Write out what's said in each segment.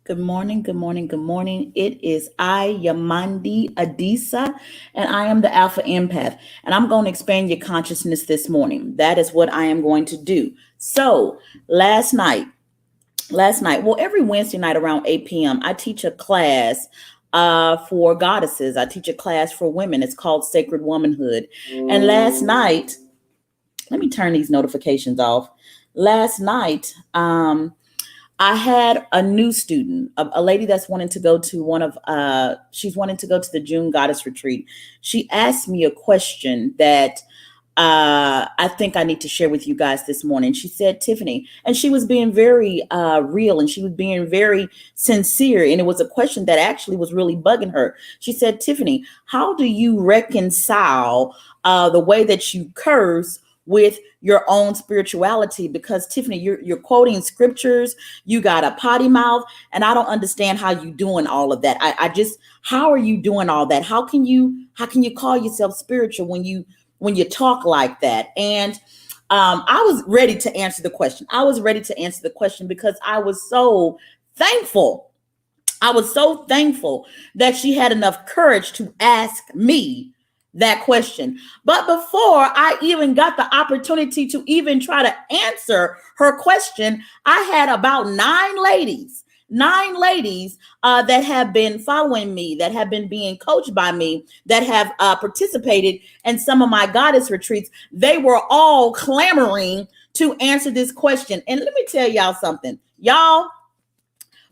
Good morning, good morning, good morning. It is I, Yamandi Adisa, and I am the Alpha Empath. And I'm going to expand your consciousness this morning. That is what I am going to do. So last night, well, every Wednesday night around 8 p.m., I teach a class for goddesses. I teach a class for women. It's called Sacred Womanhood. And last night, let me turn these notifications off. Last night, I had a new student, a lady that's wanting to go to she's wanting to go to the June Goddess Retreat. She asked me a question that I think I need to share with you guys this morning. She said, Tiffany, and she was being very real and she was being very sincere. And it was a question that actually was really bugging her. She said, Tiffany, how do you reconcile the way that you curse with your own spirituality? Because Tiffany, you're quoting scriptures, you got a potty mouth, and I don't understand how you doing all of that. I just, how are you doing all that? How can you call yourself spiritual when you talk like that? And I was ready to answer the question. I was ready to answer the question because I was so thankful. I was so thankful that she had enough courage to ask me that question. But before I even got the opportunity to even try to answer her question, I had about nine ladies that have been following me, that have been being coached by me, that have participated in some of my goddess retreats. They were all clamoring to answer this question. And let me tell y'all something, y'all,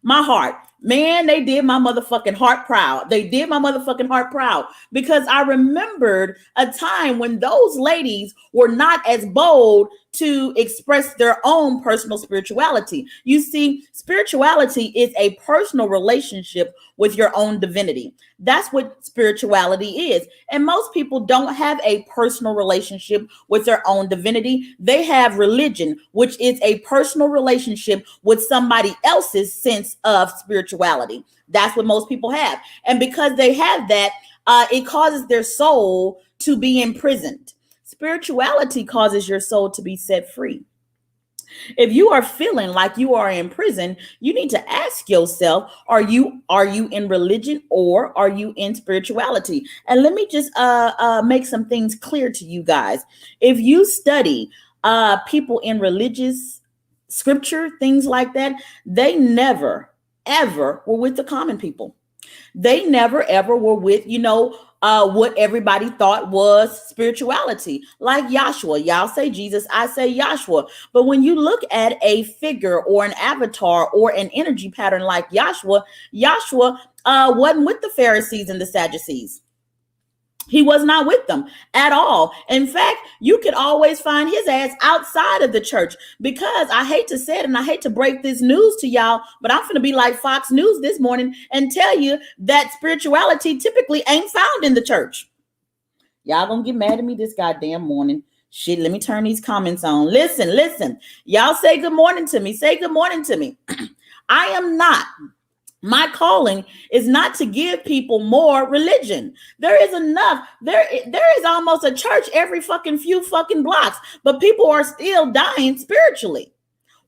my heart, man, they did my motherfucking heart proud. They did my motherfucking heart proud because I remembered a time when those ladies were not as bold to express their own personal spirituality. You see, spirituality is a personal relationship with your own divinity. That's what spirituality is. And most people don't have a personal relationship with their own divinity. They have religion, which is a personal relationship with somebody else's sense of spirituality. That's what most people have. And because they have that, it causes their soul to be imprisoned. Spirituality causes your soul to be set free. If you are feeling like you are in prison, you need to ask yourself, are you in religion or are you in spirituality? And let me just make some things clear to you guys. If you study people in religious scripture, things like that, they never, ever were with the common people. They never, ever were with, what everybody thought was spirituality, like Yahshua. Y'all say Jesus, I say Yahshua. But when you look at a figure or an avatar or an energy pattern like Yahshua wasn't with the Pharisees and the Sadducees. He was not with them at all. In fact, you could always find his ass outside of the church, because I hate to say it and I hate to break this news to y'all, but I'm going to be like Fox News this morning and tell you that spirituality typically ain't found in the church. Y'all gonna get mad at me this goddamn morning. Shit, let me turn these comments on. Listen. Y'all say good morning to me. Say good morning to me. I am not. My calling is not to give people more religion. There is enough. There is almost a church every fucking few fucking blocks, but people are still dying spiritually.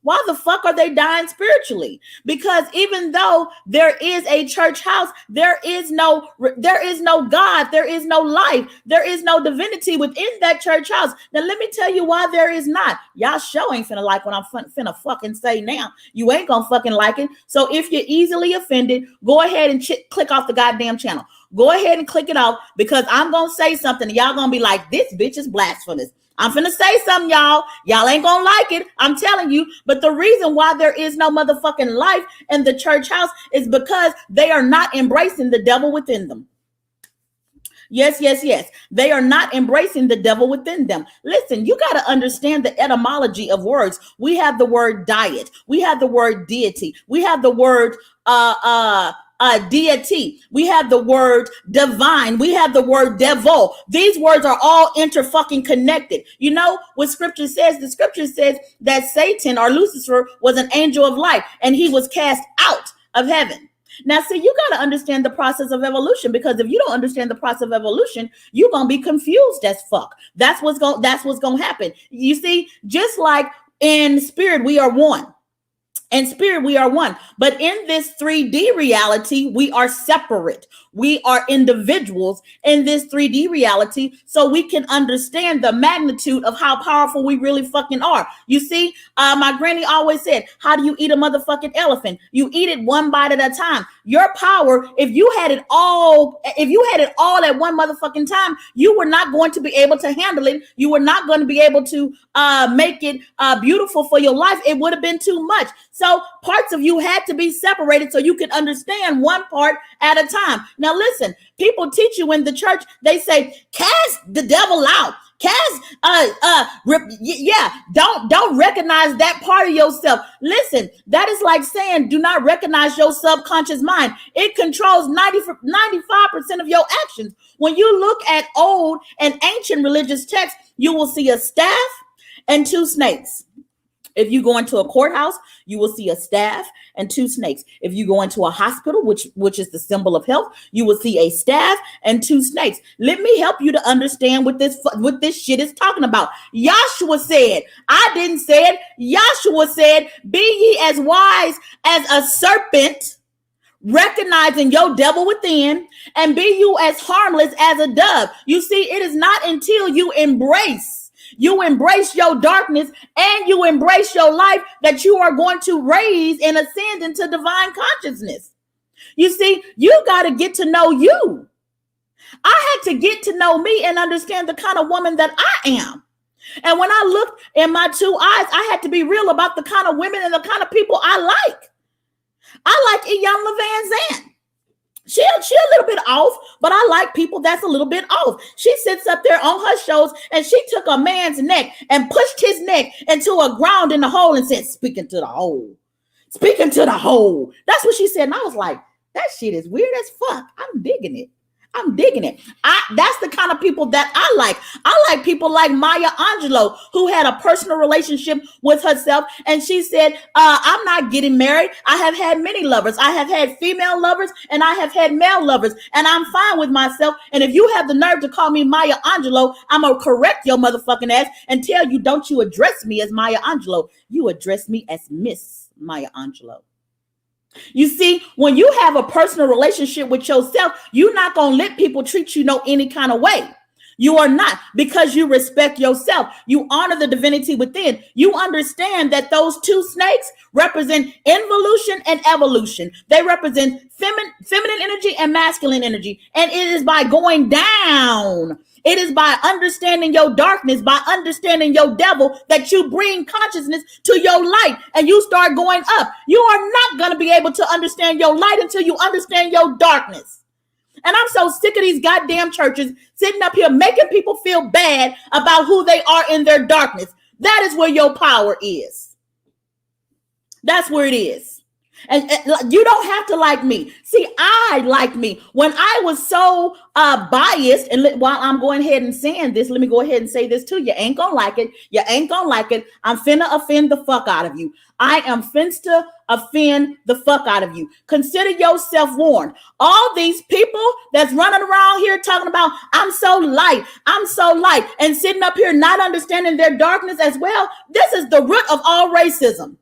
Why the fuck are they dying spiritually? Because even though there is a church house, there is no God, there is no life, there is no divinity within that church house. Now let me tell you why there is not. Y'all sure ain't finna like what I'm finna fucking say now. You ain't gonna fucking like it. So if you're easily offended, go ahead and click off the goddamn channel. Go ahead and click it off, because I'm gonna say something and y'all gonna be like, this bitch is blasphemous. I'm finna say something, y'all. Y'all ain't gonna like it. I'm telling you. But the reason why there is no motherfucking life in the church house is because they are not embracing the devil within them. Yes. They are not embracing the devil within them. Listen, you got to understand the etymology of words. We have the word diet. We have the word deity. We have the word deity. We have the word divine. We have the word devil. These words are all interfucking connected. You know what scripture says? The scripture says that Satan, or Lucifer, was an angel of light and he was cast out of heaven. Now, see, you got to understand the process of evolution, because if you don't understand the process of evolution, you're going to be confused as fuck. That's what's going to happen. You see, just like in spirit, we are one. In spirit, we are one. But in this 3D reality, we are separate. We are individuals in this 3D reality, so we can understand the magnitude of how powerful we really fucking are. You see, my granny always said, how do you eat a motherfucking elephant? You eat it one bite at a time. Your power, if you had it all at one motherfucking time, you were not going to be able to handle it. You were not going to be able to make it beautiful for your life. It would have been too much. So parts of you had to be separated so you could understand one part at a time. Now listen, people teach you in the church, they say, cast the devil out. Don't recognize that part of yourself. Listen, that is like saying do not recognize your subconscious mind. It controls 95% of your actions. When you look at old and ancient religious texts, you will see a staff and two snakes. If you go into a courthouse, you will see a staff and two snakes. If you go into a hospital, which is the symbol of health, you will see a staff and two snakes. Let me help you to understand what this shit is talking about. Yahshua said, I didn't say it. Yahshua said, be ye as wise as a serpent, recognizing your devil within, and be you as harmless as a dove. You see, it is not until you embrace your darkness and you embrace your life that you are going to raise and ascend into divine consciousness. You see, you got to get to know you. I had to get to know me and understand the kind of woman that I am. And when I looked in my two eyes, I had to be real about the kind of women and the kind of people I like. I like Iyanla Van Zandt. She a little bit off, but I like people that's a little bit off. She sits up there on her shows and she took a man's neck and pushed his neck into a ground in the hole and said, speaking to the hole. Speaking to the hole. That's what she said. And I was like, that shit is weird as fuck. I'm digging it. That's the kind of people that I like. I like people like Maya Angelou, who had a personal relationship with herself. And she said, I'm not getting married. I have had many lovers. I have had female lovers and I have had male lovers. And I'm fine with myself. And if you have the nerve to call me Maya Angelou, I'm going to correct your motherfucking ass and tell you, don't you address me as Maya Angelou. You address me as Miss Maya Angelou. You see, when you have a personal relationship with yourself, you're not going to let people treat you any kind of way. You are not, because you respect yourself. You honor the divinity within. You understand that those two snakes represent involution and evolution. They represent feminine energy and masculine energy. And it is by going down, it is by understanding your darkness, by understanding your devil, that you bring consciousness to your light and you start going up. You are not going to be able to understand your light until you understand your darkness. And I'm so sick of these goddamn churches sitting up here making people feel bad about who they are in their darkness. That is where your power is. That's where it is. And you don't have to like me. See, I like me. When I was so biased, and while I'm going ahead and saying this, let me go ahead and say this too. You ain't gonna like it. You ain't gonna like it. I'm finna offend the fuck out of you. I am finna offend the fuck out of you. Consider yourself warned. All these people that's running around here talking about, I'm so light, and sitting up here not understanding their darkness as well. This is the root of all racism.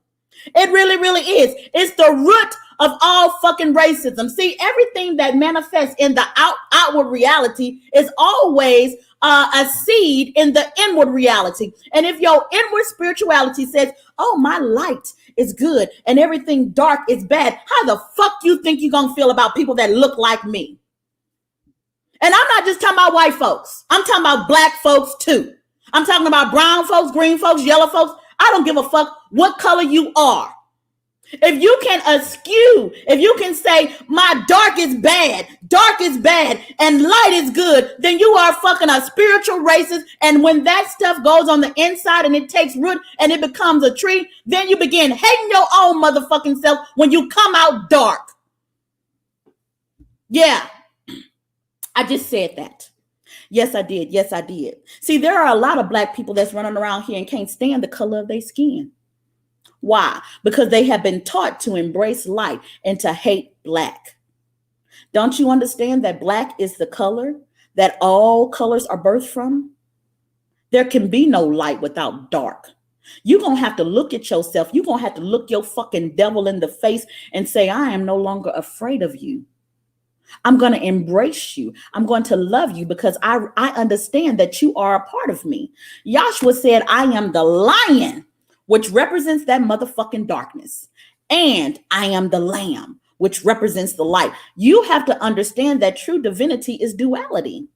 It really, really is. It's the root of all fucking racism. See, everything that manifests in the outward reality is always a seed in the inward reality. And if your inward spirituality says, oh, my light is good and everything dark is bad, how the fuck you think you're going to feel about people that look like me? And I'm not just talking about white folks. I'm talking about black folks too. I'm talking about brown folks, green folks, yellow folks. I don't give a fuck what color you are. If you can eschew, if you can say my dark is bad, and light is good, then you are fucking a spiritual racist. And when that stuff goes on the inside and it takes root and it becomes a tree, then you begin hating your own motherfucking self when you come out dark. Yeah, I just said that. Yes, I did. Yes, I did. See, there are a lot of black people that's running around here and can't stand the color of their skin. Why? Because they have been taught to embrace light and to hate black. Don't you understand that black is the color that all colors are birthed from? There can be no light without dark. You're going to have to look at yourself. You're going to have to look your fucking devil in the face and say, I am no longer afraid of you. I'm going to embrace you. I'm going to love you because I understand that you are a part of me. Yahshua said, I am the lion, which represents that motherfucking darkness. And I am the lamb, which represents the light. You have to understand that true divinity is duality.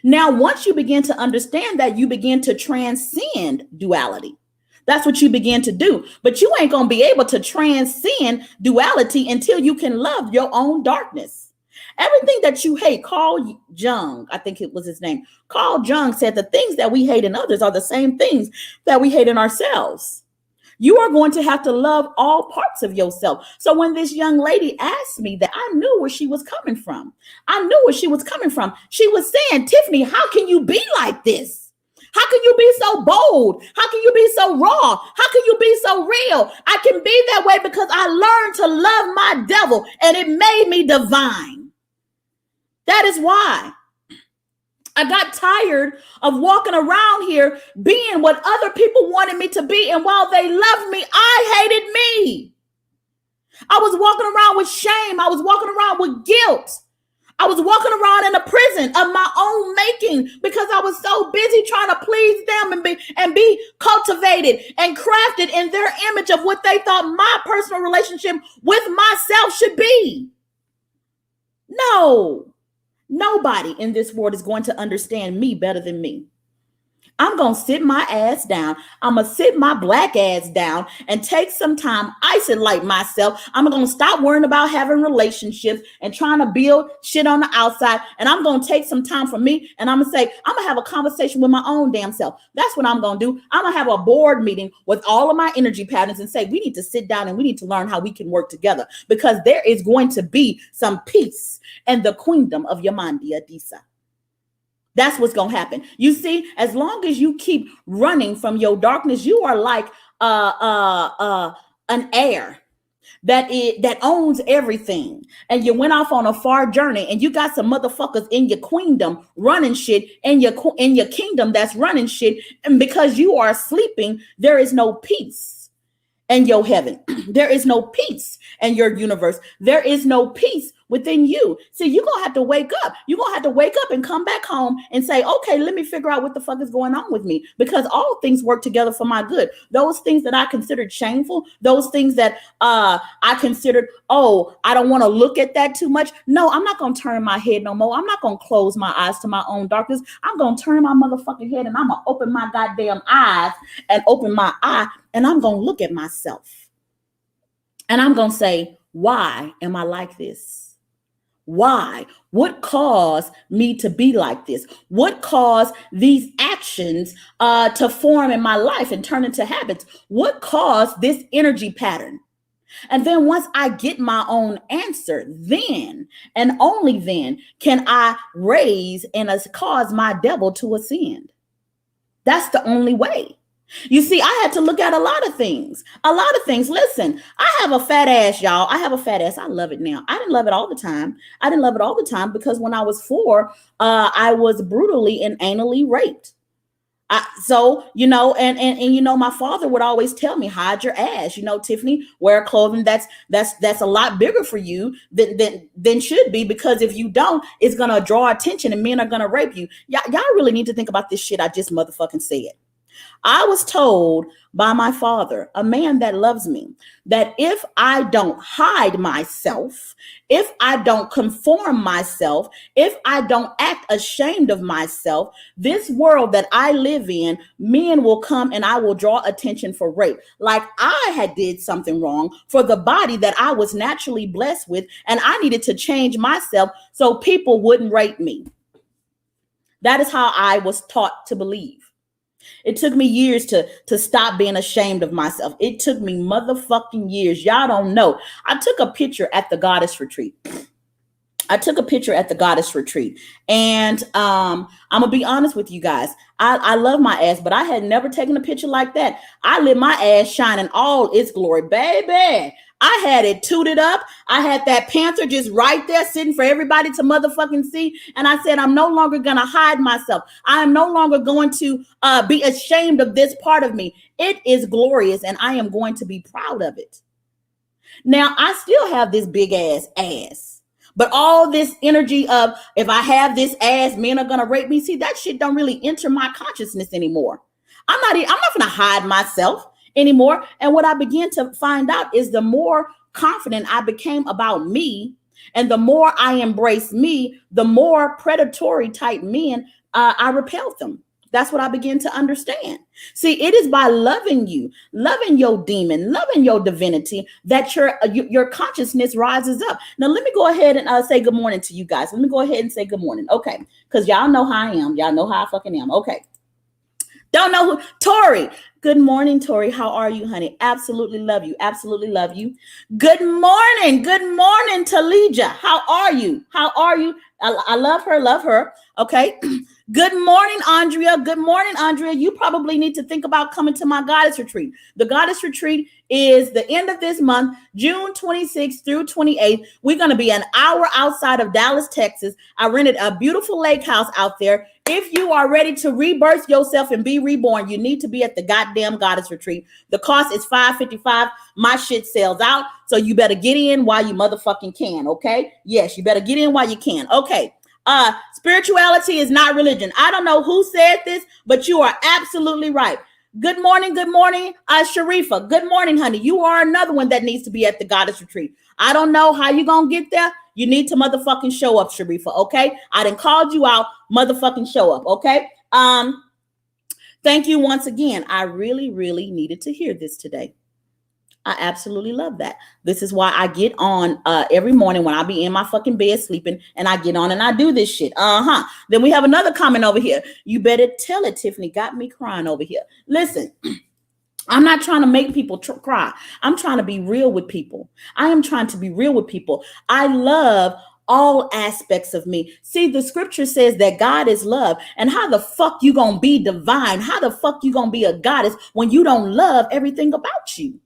Now, once you begin to understand that, you begin to transcend duality. That's what you begin to do. But you ain't going to be able to transcend duality until you can love your own darkness. Everything that you hate, Carl Jung, I think it was his name. Carl Jung said the things that we hate in others are the same things that we hate in ourselves. You are going to have to love all parts of yourself. So when this young lady asked me that, I knew where she was coming from. I knew where she was coming from. She was saying, Tiffany, how can you be like this? How can you be so bold? How can you be so raw? How can you be so real? I can be that way because I learned to love my devil and it made me divine. That is why I got tired of walking around here being what other people wanted me to be. And while they loved me, I hated me. I was walking around with shame. I was walking around with guilt. I was walking around in a prison of my own making because I was so busy trying to please them and be cultivated and crafted in their image of what they thought my personal relationship with myself should be. No. Nobody in this world is going to understand me better than me. I'm going to sit my ass down. I'm going to sit my black ass down and take some time, isolate myself. I'm going to stop worrying about having relationships and trying to build shit on the outside. And I'm going to take some time for me. And I'm going to say, I'm going to have a conversation with my own damn self. That's what I'm going to do. I'm going to have a board meeting with all of my energy patterns and say, we need to sit down and we need to learn how we can work together because there is going to be some peace in the queendom of Yamandia Disa. That's what's going to happen. You see, as long as you keep running from your darkness, you are like an heir that owns everything. And you went off on a far journey and you got some motherfuckers in your queendom running shit in your kingdom that's running shit. And because you are sleeping, there is no peace in your heaven. There is no peace in your universe. There is no peace within you. See, you're going to have to wake up. You're going to have to wake up and come back home and say, okay, let me figure out what the fuck is going on with me, because all things work together for my good. Those things that I considered shameful, those things that I considered, oh, I don't want to look at that too much. No, I'm not going to turn my head no more. I'm not going to close my eyes to my own darkness. I'm going to turn my motherfucking head and I'm going to open my goddamn eyes and open my eye and I'm going to look at myself. And I'm going to say, why am I like this? Why? What caused me to be like this? What caused these actions to form in my life and turn into habits? What caused this energy pattern? And then once I get my own answer, then and only then can I raise and cause my devil to ascend. That's the only way. You see, I had to look at a lot of things. Listen, I have a fat ass, y'all. I have a fat ass. I love it now. I didn't love it all the time. Because when I was 4, I was brutally and anally raped. So, you know, and you know, my father would always tell me, hide your ass, you know, Tiffany, wear clothing that's a lot bigger for you than should be, because if you don't, it's going to draw attention and men are going to rape you. Y'all really need to think about this shit I just motherfucking said. I was told by my father, a man that loves me, that if I don't hide myself, if I don't conform myself, if I don't act ashamed of myself, this world that I live in, men will come and I will draw attention for rape. Like I had did something wrong for the body that I was naturally blessed with, and I needed to change myself so people wouldn't rape me. That is how I was taught to believe. It took me years to stop being ashamed of myself. It took me motherfucking years. Y'all don't know. I took a picture at the goddess retreat. And I'm going to be honest with you guys. I love my ass, but I had never taken a picture like that. I lit my ass shining all its glory, baby. I had it tooted up. I had that panther just right there sitting for everybody to motherfucking see. And I said, I'm no longer going to hide myself. I am no longer going to be ashamed of this part of me. It is glorious and I am going to be proud of it. Now, I still have this big ass. But all this energy of if I have this ass, men are going to rape me. See, that shit don't really enter my consciousness anymore. I'm not going to hide myself anymore. And what I began to find out is the more confident I became about me and the more I embraced me, the more predatory type men I repelled them. That's what I began to understand. See, it is by loving you, loving your demon, loving your divinity that your consciousness rises up. Now, let me go ahead and say good morning to you guys. Let me go ahead and say good morning. Okay. Because y'all know how I am. Y'all know how I fucking am. Okay. Don't know who. Tori. Good morning, Tori. How are you, honey? Absolutely love you. Absolutely love you. Good morning. Good morning, Talija. How are you? How are you? I love her. Love her. Okay. Good morning, Andrea. Good morning, Andrea. You probably need to think about coming to my goddess retreat. The goddess retreat is the end of this month, June 26th through 28th. We're going to be an hour outside of Dallas, Texas. I rented a beautiful lake house out there. If you are ready to rebirth yourself and be reborn, you need to be at the goddamn goddess retreat. The cost is $555. My shit sells out. So you better get in while you motherfucking can. Okay. Yes, you better get in while you can. Okay. Spirituality is not religion. I don't know who said this, but you are absolutely right. Good morning, Sharifa. Good morning, honey. You are another one that needs to be at the goddess retreat. I don't know how you're going to get there. You need to motherfucking show up, Sharifa, okay? I done called you out, motherfucking show up, okay? Thank you once again. I really, really needed to hear this today. I absolutely love that. This is why I get on every morning when I be in my fucking bed sleeping and I get on and I do this shit. Then we have another comment over here. You better tell it, Tiffany. Got me crying over here. Listen, I'm not trying to make people cry. I'm trying to be real with people. I am trying to be real with people. I love all aspects of me. See, the scripture says that God is love. And how the fuck you gonna be divine? How the fuck you gonna be a goddess when you don't love everything about you?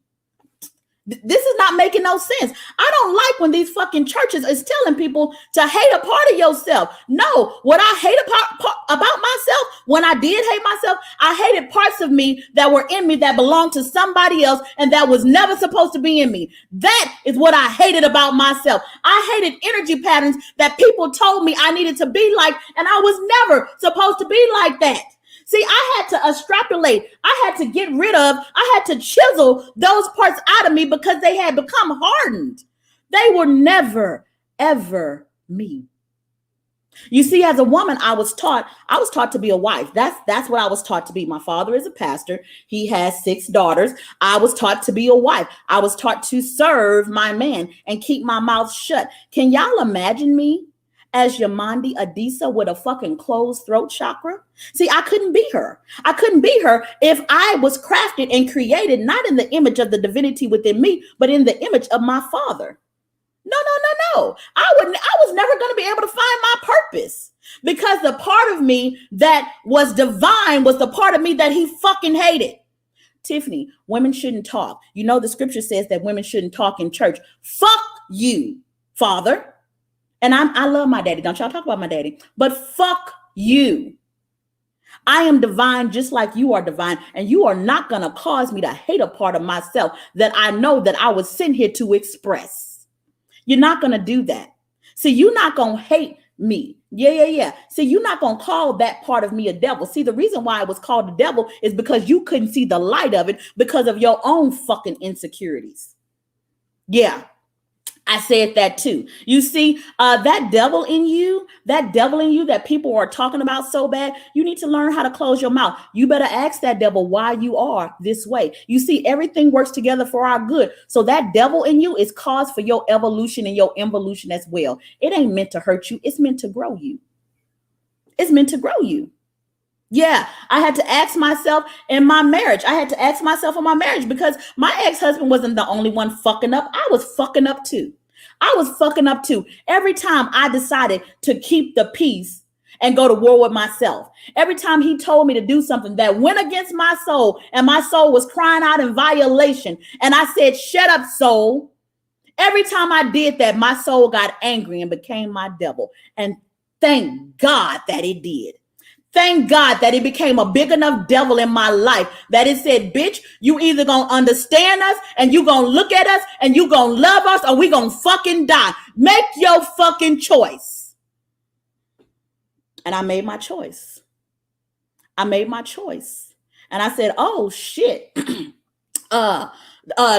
This is not making no sense. I don't like when these fucking churches is telling people to hate a part of yourself. No, what I hate about myself, when I did hate myself, I hated parts of me that were in me that belonged to somebody else and that was never supposed to be in me. That is what I hated about myself. I hated energy patterns that people told me I needed to be like, and I was never supposed to be like that. See, I had to extrapolate. I had to get rid of, I had to chisel those parts out of me because they had become hardened. They were never, ever me. You see, as a woman, I was taught to be a wife. That's what I was taught to be. My father is a pastor. He has 6 daughters. I was taught to be a wife. I was taught to serve my man and keep my mouth shut. Can y'all imagine me as Yamandi Adisa with a fucking closed throat chakra? See, I couldn't be her. I couldn't be her if I was crafted and created not in the image of the divinity within me, but in the image of my father. No. I was never going to be able to find my purpose because the part of me that was divine was the part of me that he fucking hated. Tiffany, women shouldn't talk. You know, the scripture says that women shouldn't talk in church. Fuck you, father. And I love my daddy. Don't y'all talk about my daddy. But fuck you. I am divine just like you are divine. And you are not going to cause me to hate a part of myself that I know that I was sent here to express. You're not going to do that. See, you're not going to hate me. Yeah. See, you're not going to call that part of me a devil. See, the reason why it was called the devil is because you couldn't see the light of it because of your own fucking insecurities. Yeah. I said that too. You see, that devil in you that people are talking about so bad, you need to learn how to close your mouth. You better ask that devil why you are this way. You see, everything works together for our good. So that devil in you is cause for your evolution and your involution as well. It ain't meant to hurt you. It's meant to grow you. It's meant to grow you. Yeah, I had to ask myself in my marriage. Because my ex-husband wasn't the only one fucking up. I was fucking up too. Every time I decided to keep the peace and go to war with myself. Every time he told me to do something that went against my soul and my soul was crying out in violation. And I said, shut up, soul. Every time I did that, my soul got angry and became my devil. And thank God that it did. Thank God that it became a big enough devil in my life that it said, bitch, you either gonna understand us and you gonna look at us and you gonna love us or we gonna fucking die. Make your fucking choice. And I made my choice. I made my choice. And I said, oh shit.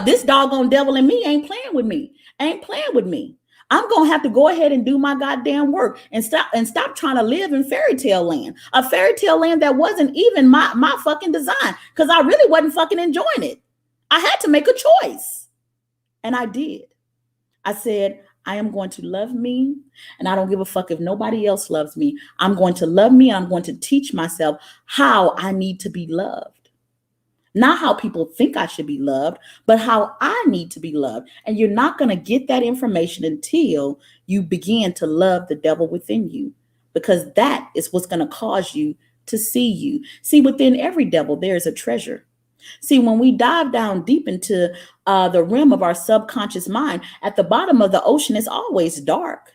This doggone devil in me ain't playing with me. Ain't playing with me. I'm gonna have to go ahead and do my goddamn work and stop trying to live in fairy tale land. A fairy tale land that wasn't even my fucking design, because I really wasn't fucking enjoying it. I had to make a choice. And I did. I said, I am going to love me, and I don't give a fuck if nobody else loves me. I'm going to love me, and I'm going to teach myself how I need to be loved. Not how people think I should be loved, but how I need to be loved. And you're not going to get that information until you begin to love the devil within you, because that is what's going to cause you to see you. See, within every devil, there is a treasure. See, when we dive down deep into the rim of our subconscious mind, at the bottom of the ocean, it's always dark.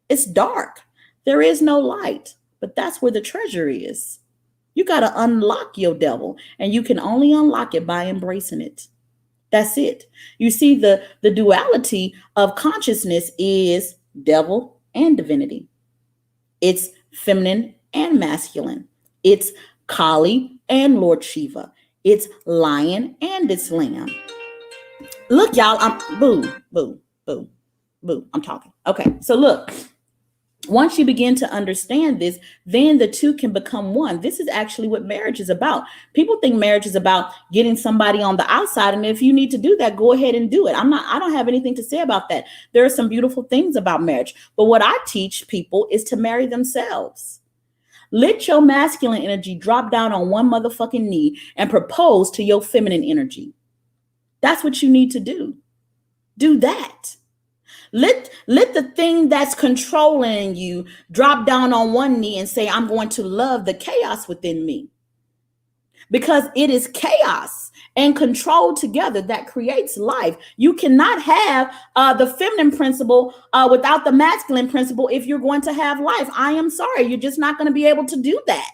It's dark. There is no light, but that's where the treasure is. You got to unlock your devil, and you can only unlock it by embracing it. That's it. You see, the duality of consciousness is devil and divinity. It's feminine and masculine. It's Kali and Lord Shiva. It's lion and it's lamb. Look, y'all, I'm boo, boo, boo, boo. I'm talking. Okay, so look. Once you begin to understand this, then the two can become one. This is actually what marriage is about. People think marriage is about getting somebody on the outside. And if you need to do that, go ahead and do it. I don't have anything to say about that. There are some beautiful things about marriage. But what I teach people is to marry themselves. Let your masculine energy drop down on one motherfucking knee and propose to your feminine energy. That's what you need to do. Do that. Let the thing that's controlling you drop down on one knee and say, I'm going to love the chaos within me. Because it is chaos and control together that creates life. You cannot have the feminine principle without the masculine principle if you're going to have life. I am sorry, you're just not going to be able to do that.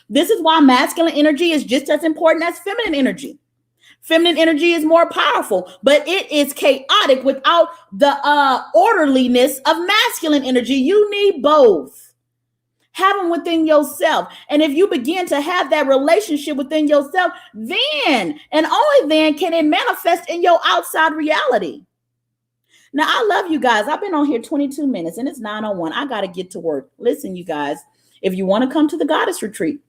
This is why masculine energy is just as important as feminine energy. Feminine energy is more powerful, but it is chaotic without the orderliness of masculine energy. You need both. Have them within yourself. And if you begin to have that relationship within yourself, then and only then can it manifest in your outside reality. Now, I love you guys. I've been on here 22 minutes and it's 9:01. I got to get to work. Listen, you guys, if you want to come to the Goddess Retreat,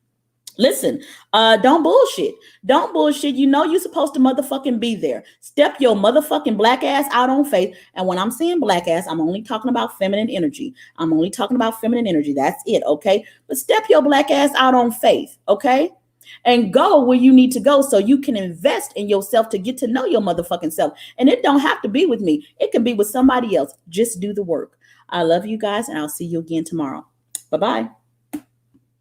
listen, don't bullshit. Don't bullshit. You know you're supposed to motherfucking be there. Step your motherfucking black ass out on faith. And when I'm saying black ass, I'm only talking about feminine energy. I'm only talking about feminine energy. That's it, okay? But step your black ass out on faith, okay? And go where you need to go so you can invest in yourself to get to know your motherfucking self. And it don't have to be with me. It can be with somebody else. Just do the work. I love you guys, and I'll see you again tomorrow. Bye-bye.